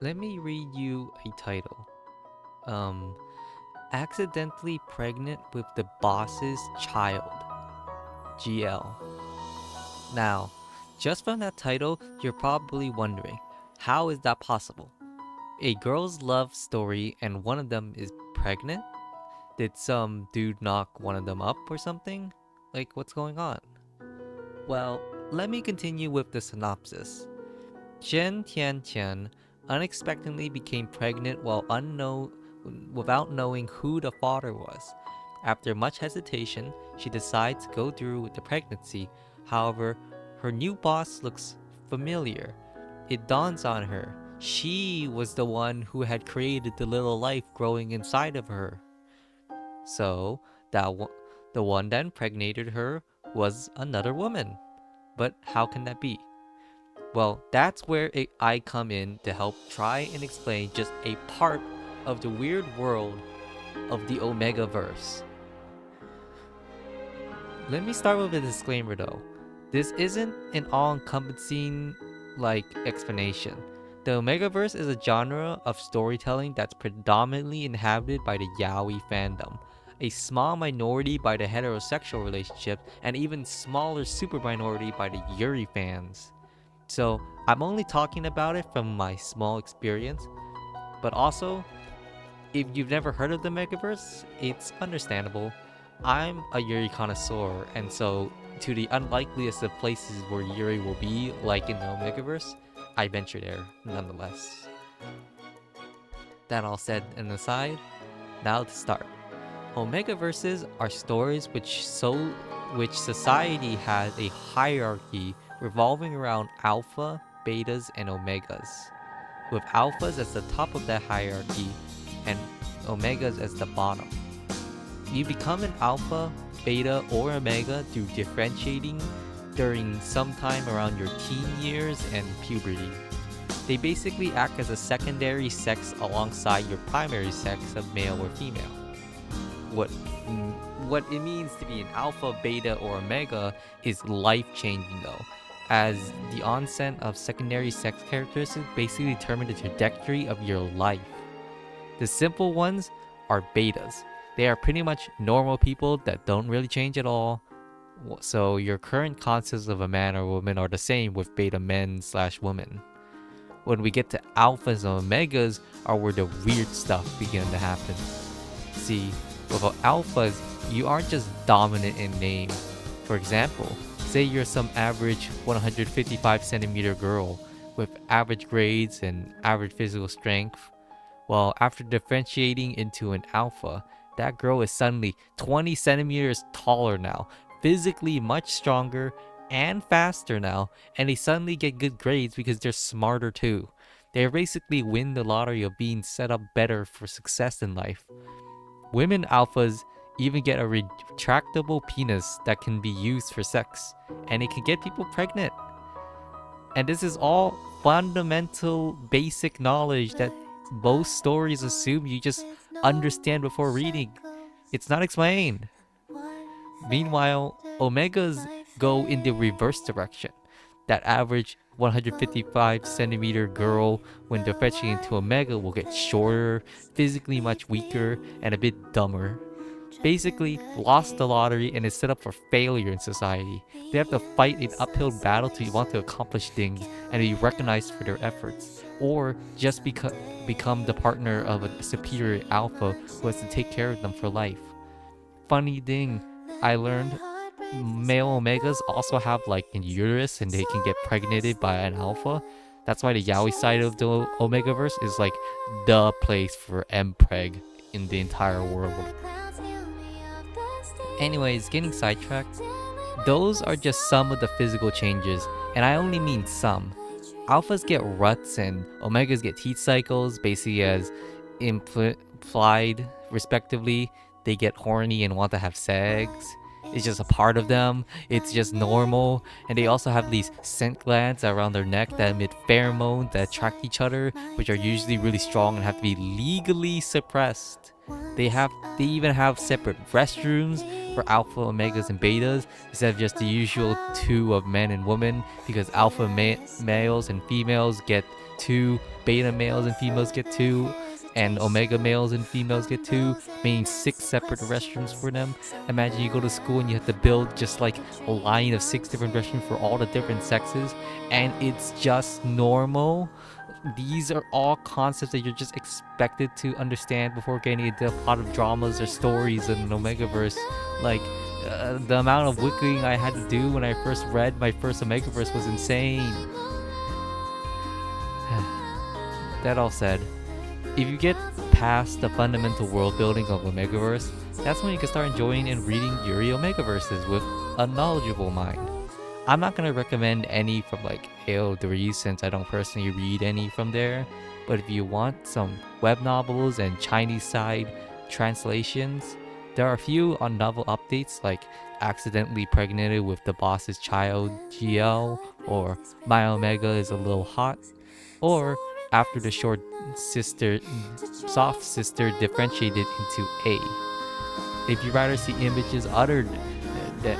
let me read you a title. Um, Accidentally Pregnant with the Boss's Child. GL. Now, just from that title, you're probably wondering, how is that possible? A girl's love story and one of them is pregnant? Did some dude knock one of them up or something? Like, what's going on? Well, let me continue with the synopsis. Chen Tianqian unexpectedly became pregnant without knowing who the father was. After much hesitation, she decides to go through with the pregnancy. However, her new boss looks familiar. It dawns on her she was the one who had created the little life growing inside of her. So, the one that impregnated her was another woman. But how can that be? Well, that's where I come in to help try and explain just a part of the weird world of the Omegaverse. Let me start with a disclaimer though. This isn't an all-encompassing explanation. The Omegaverse is a genre of storytelling that's predominantly inhabited by the yaoi fandom, a small minority by the heterosexual relationship, and even smaller super minority by the Yuri fans. So I'm only talking about it from my small experience, but also, if you've never heard of the Megaverse, it's understandable. I'm a Yuri connoisseur, and so to the unlikeliest of places where Yuri will be, like in the Omegaverse, I venture there nonetheless. That all said and aside, now to start. Omegaverses are stories which society has a hierarchy revolving around alpha, betas, and omegas, with alphas as the top of that hierarchy and omegas as the bottom. You become an alpha, beta, or omega through differentiating during sometime around your teen years and puberty. They basically act as a secondary sex alongside your primary sex of male or female. What it means to be an alpha, beta, or omega is life-changing though, as the onset of secondary sex characteristics basically determine the trajectory of your life. The simple ones are betas. They are pretty much normal people that don't really change at all. So your current concepts of a man or woman are the same with beta men/women. When we get to alphas and omegas are where the weird stuff begin to happen. See, with alphas, you aren't just dominant in name. For example, say you're some average 155 centimeter girl with average grades and average physical strength. Well, after differentiating into an alpha, that girl is suddenly 20 centimeters taller now, physically much stronger and faster now, and they suddenly get good grades because they're smarter too. They basically win the lottery of being set up better for success in life. Women alphas even get a retractable penis that can be used for sex, and it can get people pregnant. And this is all fundamental basic knowledge that most stories assume you just understand before reading. It's not explained. Meanwhile, omegas go in the reverse direction. That average 155 centimeter girl, when they're fetching into omega, will get shorter, physically much weaker, and a bit dumber. Basically, lost the lottery and is set up for failure in society. They have to fight an uphill battle to want to accomplish things and be recognized for their efforts, or just become the partner of a superior alpha who has to take care of them for life. Funny thing, I learned male omegas also have like an uterus and they can get pregnated by an alpha. That's why the yaoi side of the Omegaverse is like the place for mpreg in the entire world. Anyways, getting sidetracked, those are just some of the physical changes, and I only mean some. Alphas get ruts and omegas get heat cycles, basically as implied respectively. They get horny and want to have sex. It's just a part of them. It's just normal. And they also have these scent glands around their neck that emit pheromones that attract each other, which are usually really strong and have to be legally suppressed. They even have separate restrooms for alpha, omegas, and betas instead of just the usual two of men and women, because alpha males and females get 2, beta males and females get 2, and omega males and females get 2, meaning 6 separate restrooms for them. Imagine you go to school and you have to build just like a line of 6 different restrooms for all the different sexes, and it's just normal. These are all concepts that you're just expected to understand before getting into a lot of dramas or stories in Omegaverse. Like, the amount of wiggling I had to do when I first read my first Omegaverse was insane. That all said, if you get past the fundamental world building of Omegaverse, that's when you can start enjoying and reading Yuri Omegaverses with a knowledgeable mind. I'm not going to recommend any from like AO3 since I don't personally read any from there, but if you want some web novels and Chinese side translations, there are a few on novel updates like Accidentally Pregnated with the Boss's Child GL, or My Omega is a Little Hot, or After the Short Sister, Soft Sister Differentiated into A. If you rather see images other than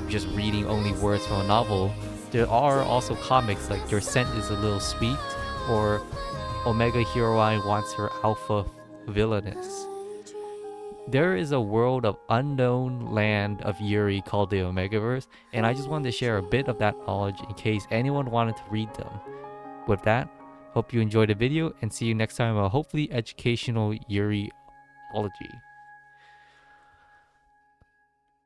just reading only words from a novel, there are also comics like Your Scent is a Little Sweet, or Omega Heroine Wants Her Alpha Villainous. There is a world of unknown land of Yuri called the Omegaverse, and I just wanted to share a bit of that knowledge in case anyone wanted to read them. With that, hope you enjoyed the video and see you next time on a hopefully educational Yuri-ology.